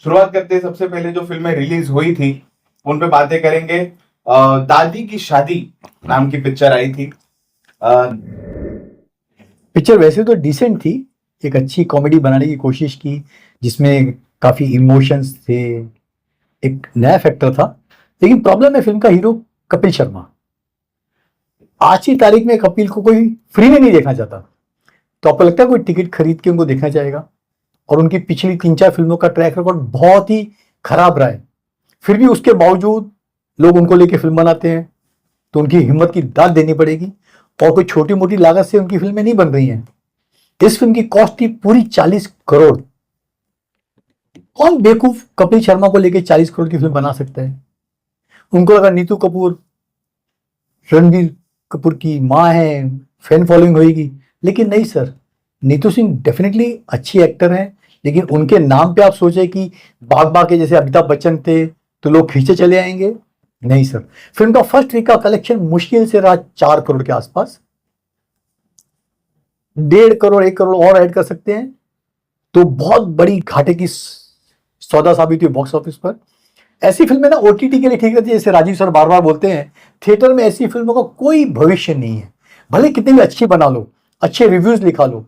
शुरुआत करते हैं, सबसे पहले जो फिल्में रिलीज हुई थी उन पे बातें करेंगे। दादी की शादी नाम की पिक्चर आई थी। पिक्चर वैसे तो डिसेंट थी, एक अच्छी कॉमेडी बनाने की कोशिश की जिसमें काफी इमोशंस थे, एक नया फैक्टर था। लेकिन प्रॉब्लम है फिल्म का हीरो कपिल शर्मा। आज की तारीख में कपिल को कोई फ्री में नहीं देखना चाहता, तो आपको लगता है कोई टिकट खरीद के उनको देखना चाहेगा? और उनकी पिछली 3-4 फिल्मों का ट्रैक रिकॉर्ड बहुत ही खराब रहा है, फिर भी उसके बावजूद लोग उनको लेके फिल्म बनाते हैं, तो उनकी हिम्मत की दाद देनी पड़ेगी। और कोई छोटी मोटी लागत से उनकी फिल्में नहीं बन रही हैं। इस फिल्म की कॉस्ट थी पूरी 40 करोड़। कौन बेवकूफ कपिल शर्मा को लेके 40 करोड़ की फिल्म बना सकता है? उनको लगा नीतू कपूर रणबीर कपूर की माँ है, फैन फॉलोइंग होगी, लेकिन नहीं सर। नीतू सिंह डेफिनेटली अच्छी एक्टर हैं, लेकिन उनके नाम पे आप सोचे कि बाग बाग के जैसे अमिताभ बच्चन थे तो लोग खींचे चले आएंगे? नहीं सर। फिल्म का फर्स्ट वीक का कलेक्शन मुश्किल से रहा 4 करोड़ के आसपास। 1.5 करोड़ 1 करोड़ और ऐड कर सकते हैं तो बहुत बड़ी घाटे की सौदा साबित हुई बॉक्स ऑफिस पर। ऐसी फिल्में ना ओटीटी के लिए ठीक रहती है, जैसे राजीव सर बार बार बोलते हैं, थिएटर में ऐसी फिल्मों का कोई भविष्य नहीं है। भले कितनी भी अच्छी बना लो, अच्छे रिव्यूज लिखा लो,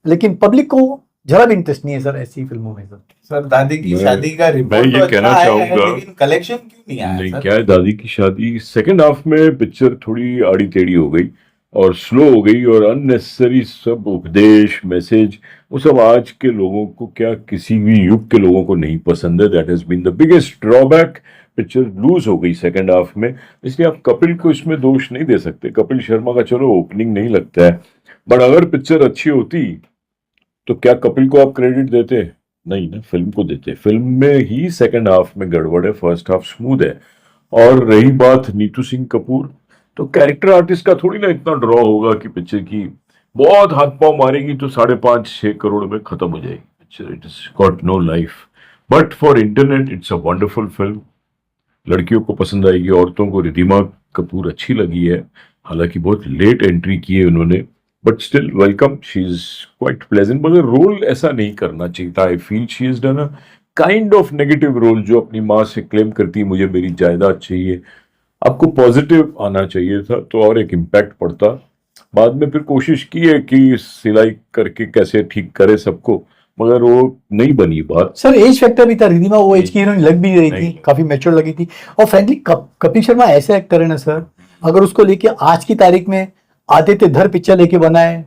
लेकिन पब्लिक को जरा भी इंटरेस्ट नहीं है सर ऐसी फिल्मों में। सर दादी की शादी का मैं रिपोर्ट ये तो कहना अच्छा आया है, चाहूंगा, लेकिन कलेक्शन क्यों नहीं आया नहीं सर? क्या है, दादी की शादी सेकंड हाफ में पिक्चर थोड़ी आड़ी टेढ़ी हो गई और स्लो हो गई, और अननेसेसरी सब उपदेश मैसेज वो सब आज के लोगों को, क्या किसी भी युग के लोगों को नहीं पसंद है। That has been the biggest drawback. Picture loose हो गई सेकंड हाफ में, इसलिए आप कपिल को इसमें दोष नहीं दे सकते। कपिल शर्मा का चलो ओपनिंग नहीं लगता है, बट अगर पिक्चर अच्छी होती तो क्या कपिल को आप क्रेडिट देते? नहीं ना, फिल्म को देते। फिल्म में ही सेकंड हाफ में गड़बड़ है, फर्स्ट हाफ स्मूथ है। और रही बात नीतू सिंह कपूर, तो कैरेक्टर आर्टिस्ट का थोड़ी ना इतना ड्रॉ होगा कि पिक्चर की बहुत हाथ पांव मारेगी तो 5.5-6 करोड़ में खत्म हो जाएगी picture. It is got no life, but for internet it's a wonderful film. लड़कियों को पसंद आएगी, औरतों को रिधिमा कपूर अच्छी लगी है। हालांकि बहुत लेट एंट्री की है उन्होंने, but still welcome, she is quite pleasant. मगर रोल ऐसा नहीं करना चाहिए था। I feel she is done a kind of negative role, जो अपनी माँ से क्लेम करती है मुझे मेरी जायदाद चाहिए। आपको पॉजिटिव आना चाहिए था तो और एक इम्पैक्ट पड़ता। बाद में फिर कोशिश की है कि सिलाई करके कैसे ठीक करे सबको, मगर वो नहीं बनी बात। सर एज फैक्टर भी था, रिधिमा वो एज की हीरोइन लग भी रही थी, नहीं। काफी मैच्योर लगी थी। और फ्रेंकली कपिल शर्मा ऐसे एक्टर है ना सर, अगर उसको लेके आज की तारीख में आदित्य धर पिक्चर लेके बनाए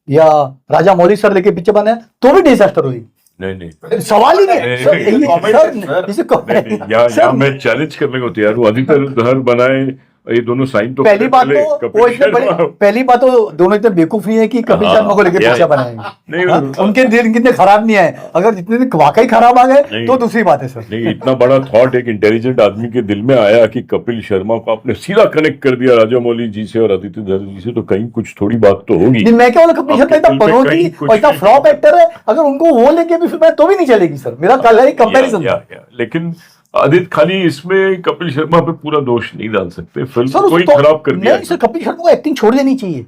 या राजा मौली सर लेके पिक्चर बनाए तो भी डिजास्टर हुई। नहीं नहीं सवाल ही नहीं है सर, नहीं, यहाँ मैं चैलेंज करने को तैयार हूँ। आदित्य धर बनाए, ये दोनों साइन तो पहली बात पहले तो कपिल वो इतने बड़े, शर्मा। पहली बात तो दोनों इतने बेवकूफ नहीं है कि कपिल शर्मा को लेके पिक्चर बनाएंगे। नहीं, हाँ? उनके दिल कितने खराब नहीं आए, अगर जितने दिन वाकई खराब आ गए नहीं। तो दूसरी बात है सर। नहीं, इतना बड़ा थॉट एक इंटेलिजेंट आदमी के दिल में आया कि कपिल शर्मा को आपने सीधा कनेक्ट कर दिया राजा मौली जी से और आदित्य धर जी से, तो कहीं कुछ थोड़ी बात तो होगी। नहीं, मैं क्या बोला, कपिल शर्मा इतना पनौती और इतना फ्लॉप एक्टर है, अगर उनको वो लेके भी फिल्म तो भी नहीं चलेगी सर। मेरा कल है कंपैरिजन। लेकिन आदित्य, खाली इसमें कपिल शर्मा पे पूरा दोष नहीं डाल सकते। फिल्म सर कोई उसको खराब कर दिया नहीं सर, कपिल शर्मा को एक्टिंग छोड़ देनी चाहिए।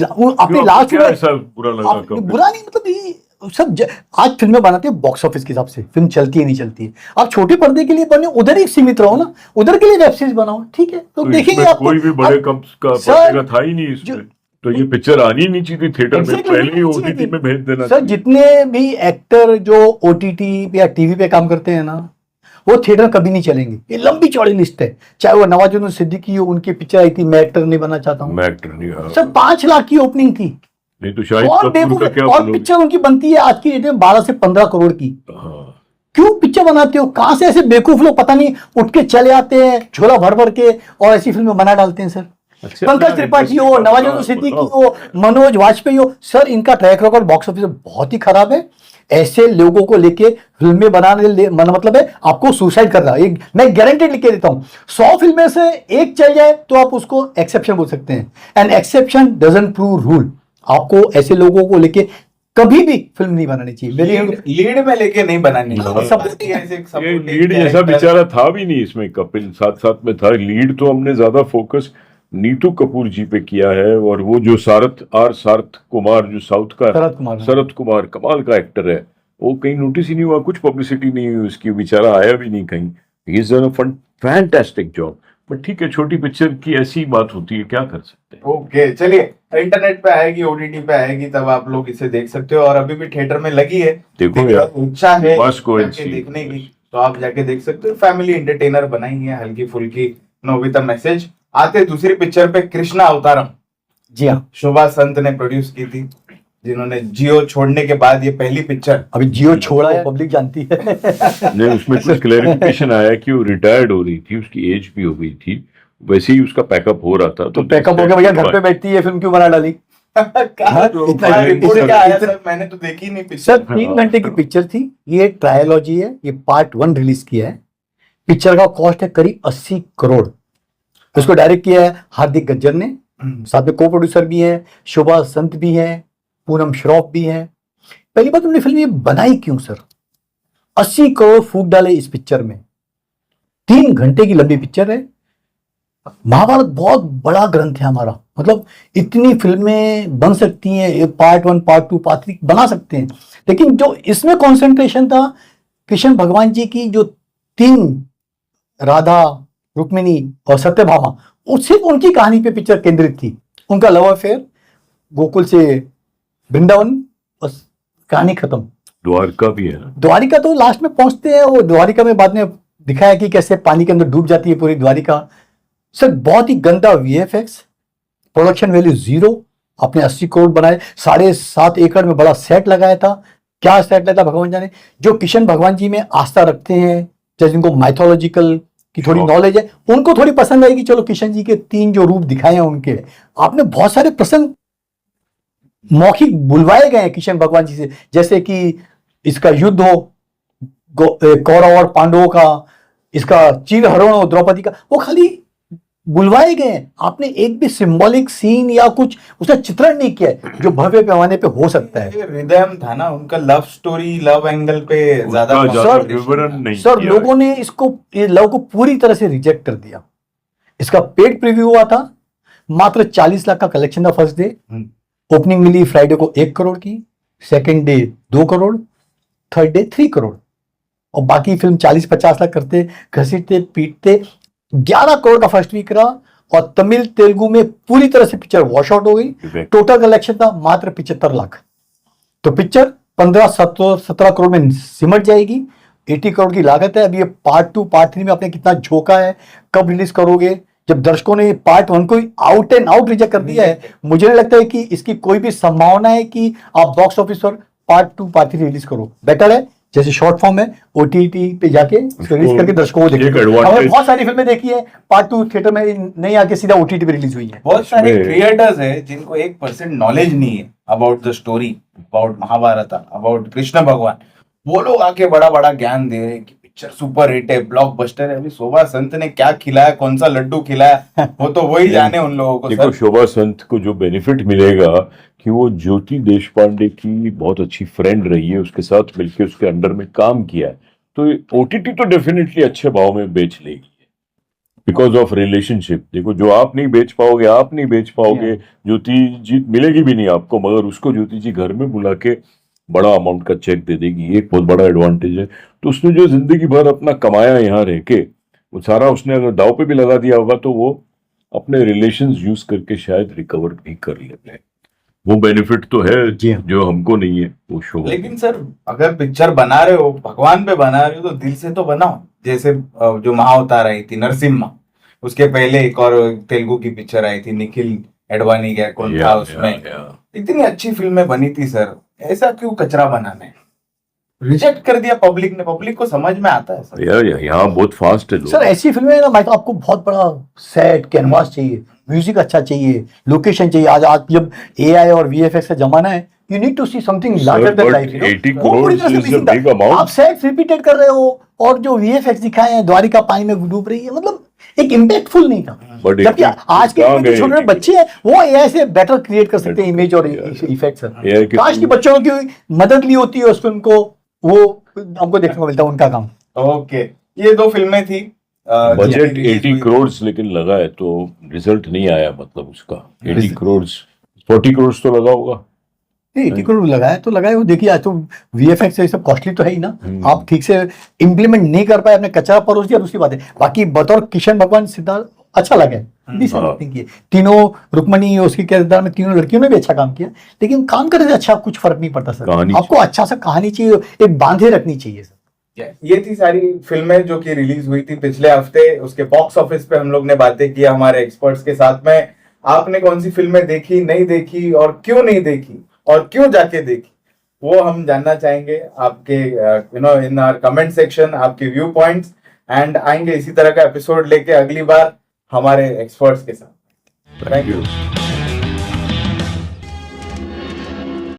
आपने क्यों? लास्ट क्या में ऐसा बुरा लगा कपिल? बुरा नहीं, मतलब ये सब आज फिल्में बनाते हैं बॉक्स ऑफिस के हिसाब से, फिल्म चलती है नहीं चलती है। आप छोटे पर्दे के लिए बने, उधर ही सीमित रहो ना, उधर के लिए वेब सीरीज बनाओ, ठीक है, तो देखेंगे इसमें आपको। कोई भी बड़े कम का सर, पर्दे का था ही नहीं इसमें, तो ये पिक्चर आनी नहीं चाहिए थी थिएटर में, पहले ही ओटीटी में भेज देना सर। जितने भी एक्टर जो ओटीटी या टीवी पे काम करते हैं ना, वो थिएटर कभी नहीं चलेंगे। ये लंबी चौड़ी लिस्ट है, चाहे वो नवाजुद्दीन सिद्दीकी हो, उनकी पिक्चर आई थी मैं एक्टर नहीं बनना चाहता हूँ, मैं एक्टर नहीं। हाँ। सर 5 लाख की ओपनिंग थी। नहीं तो शाहिद और कपूर का क्या और बोलोगे? पिक्चर उनकी बनती है आज की डेट में 12 से 15 करोड़ की। हाँ। क्यों पिक्चर बनाते हो? कहां से ऐसे बेवकूफ लोग पता नहीं उठ के चले आते हैं झोला भर भर के और ऐसी फिल्में बना डालते हैं सर। पंकज त्रिपाठी हो, नवाजुद्दीन सिद्दीकी हो, मनोज वाजपेयी हो, सर इनका ट्रैक रिकॉर्ड बॉक्स ऑफिस में बहुत ही खराब है। ऐसे लोगों को लेके फिल्में बनाने मतलब है आपको सुसाइड करना। एक मैं गारंटी लिख के देता हूं, 100 फिल्में से एक चल जाए तो आप उसको एक्सेप्शन बोल सकते हैं। And exception doesn't prove rule. आपको ऐसे लोगों को लेके कभी भी फिल्म नहीं बनानी चाहिए। लीड में लेके नहीं बनानी ये लीड जैसा बेचारा था भी नहीं इसमें, कपिल साथ साथ में था। लीड तो हमने ज्यादा फोकस नीतू कपूर जी पे किया है, और वो जो सारथ कुमार जो साउथ का, शरद कुमार कमाल का एक्टर है, वो कहीं नोटिस ही नहीं हुआ, कुछ पब्लिसिटी नहीं हुई उसकी, बेचारा आया भी नहीं कहीं। He is done a fantastic job. But ठीक है, छोटी पिक्चर की ऐसी बात होती है, क्या कर सकते हैं। ओके, चलिए, इंटरनेट पे आएगी, ओटीटी पे आएगी, तब आप लोग इसे देख सकते हो। और अभी भी थिएटर में लगी है, देखो देखने यार, की इच्छा है must go and जाके see. देखने की, तो आप जाके देख सकते हो। फैमिली एंटरटेनर बनाई है, हल्की फुल्की, नो विद अ मैसेज। आते दूसरी पिक्चर पे, कृष्णा अवतारम। जी हाँ, शोभा संत ने प्रोड्यूस की थी, जिन्होंने जियो छोड़ने के बाद ये पहली पिक्चर। अभी जियो छोड़ा है, पब्लिक जानती है। नहीं, उसमें कुछ क्लैरिफिकेशन आया कि वो रिटायर्ड हो रही थी, उसकी एज भी हो गई थी, वैसे ही उसका पैकअप हो रहा था। तो पैकअप हो गया भैया, घर पे बैठती है, फिल्म क्यों बना डाली? क्या इतना- रिपोर्ट इतना- क्या आया इतना- सर? मैंने तो देखी नहीं सर पिक्चर। 3 घंटे की पिक्चर थी, ये ट्रायलॉजी है, ये पार्ट 1 रिलीज किया है। पिक्चर का कॉस्ट है करीब 80 करोड़। इसको डायरेक्ट किया है हार्दिक गज्जर ने, साथ में को प्रोड्यूसर भी है, शोभा संत भी है, पूनम श्रॉफ भी है। पहली बात, उन्होंने फिल्म ये बनाई क्यों सर? 80 करोड़ फूक डाले इस पिक्चर में। 3 घंटे की लंबी पिक्चर है। महाभारत बहुत बड़ा ग्रंथ है हमारा, मतलब इतनी फिल्में बन सकती हैं, ये पार्ट 1, पार्ट 2, पार्ट 3 बना सकते हैं, लेकिन जो इसमें कंसंट्रेशन था कृष्ण भगवान जी की, जो 3 राधा, रुक्मिणी और सत्यभामा, सिर्फ उनकी कहानी पे पिक्चर केंद्रित थी। उनका लव अफेयर, गोकुल से वृंदावन, बस कहानी खत्म। द्वारका भी है ना। द्वारिका तो लास्ट में पहुंचते हैं, वो द्वारिका में बाद में दिखाया कि कैसे पानी के अंदर डूब जाती है पूरी द्वारिका। सर बहुत ही गंदा वीएफएक्स, प्रोडक्शन वैल्यू 0। आपने 80 करोड़ बनाए, 7.5 एकड़ में बड़ा सेट लगाया था। क्या सेट लगाया था भगवान जाने। जो किशन भगवान जी में आस्था रखते हैं, जैसे जिनको माइथोलॉजिकल की थोड़ी नॉलेज है, उनको थोड़ी पसंद आएगी। चलो, किशन जी के 3 जो रूप दिखाए हैं उनके, आपने बहुत सारे प्रसंग मौखिक बुलवाए गए हैं किशन भगवान जी से, जैसे कि इसका युद्ध हो कौरव और पांडवों का, इसका चीरहरण हो द्रौपदी का, वो खाली बुलवाए गए हैं। आपने एक भी सिंबॉलिक सीन या कुछ उसका चित्रण नहीं किया है जो भव्य पैमाने पे हो सकता है। हृदय था ना उनका, लव स्टोरी, लव एंगल पे ज्यादा उसका ज्यादा विवरण नहीं सर, किया लोगों ने इसको, ये लव को पूरी तरह से रिजेक्ट कर दिया। इसका पेड प्रीव्यू हुआ था, मात्र 40 लाख का कलेक्शन था फर्स्ट डे। ओपनिंग मिली फ्राइडे को 1 करोड़ की, second day 2 crore, third day 3 crore, और बाकी फिल्म 40-50 लाख करते घसीटते पीटते 11 करोड़ का फर्स्ट वीक रहा। और तमिल तेलुगु में पूरी तरह से पिक्चर वॉश आउट हो गई। टोटल कलेक्शन था मात्र 75 लाख। तो पिक्चर 15-17 करोड़ में सिमट जाएगी। 80 करोड़ की लागत है। अभी ये पार्ट 2, पार्ट 3 में आपने कितना झोंका है, कब रिलीज करोगे? जब दर्शकों ने पार्ट 1 को आउट एंड आउट रिजेक्ट कर दिया है, मुझे नहीं लगता है कि इसकी कोई भी संभावना है कि आप बॉक्स ऑफिस पर पार्ट 2, पार्ट 3 रिलीज करो। बेटर है जैसे शॉर्ट फॉर्म है, ओटीटी पे जाके रिलीज करके दर्शकों को देखिए। हमने बहुत सारी फिल्में देखी है, पार्ट 2 थिएटर में नहीं आके सीधा ओटीटी पे रिलीज हुई है। बहुत सारे क्रिएटर्स हैं जिनको 1% नॉलेज नहीं है about the story, about Mahabharat, about Krishna भगवान। वो लोग आके बड़ा बड़ा ज्ञान दे रहे हैं कि पिक्चर सुपर हिट है, ब्लॉकबस्टर है। अभी शोभा संत ने क्या खिलाया, कौन सा लड्डू खिलाया, वो तो वही जाने उन लोगों को। देखो, शोभा संत को जो बेनिफिट मिलेगा कि वो ज्योति देशपांडे की बहुत अच्छी फ्रेंड रही है, उसके साथ मिलकर उसके अंडर में काम किया है, तो ओटीटी तो डेफिनेटली अच्छे भाव में बेच लेगी बिकॉज ऑफ रिलेशनशिप। देखो, जो आप नहीं बेच पाओगे, आप नहीं बेच पाओगे, ज्योति जी मिलेगी भी नहीं आपको, मगर उसको ज्योति जी घर में बुला के बड़ा अमाउंट का चेक दे देगी, ये एक बहुत बड़ा एडवांटेज है। तो उसने जो जिंदगी भर अपना कमाया यहाँ रह के, वो सारा उसने अगर दाव पे भी लगा दिया होगा तो वो अपने रिलेशंस यूज करके शायद रिकवर भी कर लेते हैं। वो बेनिफिट तो है जो हमको नहीं है वो शो। लेकिन सर, अगर पिक्चर बना रहे हो, भगवान पे बना रहे हो, तो दिल से तो बनाओ। जैसे जो महाअवतार आई थी नरसिम्हा, उसके पहले एक और तेलुगु की पिक्चर आई थी, निखिल एडवाणी का कौन था उसमें, इतनी अच्छी फिल्में बनी थी सर। ऐसा क्यों कचरा बनाना है? रिजेक्ट कर दिया पब्लिक ने। पब्लिक को समझ में आता है सर। यार यहाँ बहुत फास्ट है सर। ऐसी फिल्में ना, मैं तो आपको बहुत बड़ा सेट कैनवास चाहिए, म्यूजिक अच्छा चाहिए, लोकेशन चाहिए। आज जब एआई और वीएफएक्स का जमाना है, you need to see something larger than life. 80 crore is a big amount. आप सेट्स रिपीटेड कर रहे हो, और जो वीएफएक्स दिखाए हैं, द्वारिका पानी में डूब रही है, मतलब एक इम्पैक्टफुल नहीं था। जबकि आज के जो छोटे बच्चे हैं वो एआई से बेटर क्रिएट कर सकते हैं इमेज और इफेक्ट्स। काश की बच्चों की मदद ली होती है उस फिल्म को, वो हमको देखने को मिलता है उनका काम। ओके, ये 2 फिल्में थी। बजट 80 करोड़ लेकिन लगा है, तो रिजल्ट नहीं आया, मतलब उसका 80 करोड़ 40 करोड़ तो लगा होगा। नहीं 80 करोड़ लगाया तो लगाया, वो देखिए आज तो VFX ये सब कॉस्टली तो है ही ना, आप ठीक से इम्प्लीमेंट नहीं कर पाए, अपने कचरा परोस दिया दूसरी बात है। बाकी बतौर किशन भगवान सिद्धार्थ अच्छा लगा, decent हाँ। acting की है। तीनों रुक्मणी उसके किरदार में तीनों लड़कियों ने भी अच्छा काम किया, लेकिन काम करने से अच्छा कुछ फर्क नहीं पड़ता सर। कहानी आपको अच्छा सा कहानी चाहिए, एक बांधे रखनी चाहिए सर। ये थी सारी फिल्में जो कि रिलीज हुई थी पिछले हफ्ते। उसके बॉक्स ऑफिस पे हम लोग ने बातें की हमारे एक्सपर्ट्स के साथ में। आपने कौन सी फिल्में देखी, नहीं देखी, और क्यों नहीं देखी, और क्यों जाके देखी, वो हम जानना चाहेंगे आपके इन आवर कमेंट सेक्शन, आपके व्यू पॉइंट्स। एंड आएंगे इसी तरह का एपिसोड लेके अगली बार हमारे एक्सपर्ट्स के साथ। Thank you.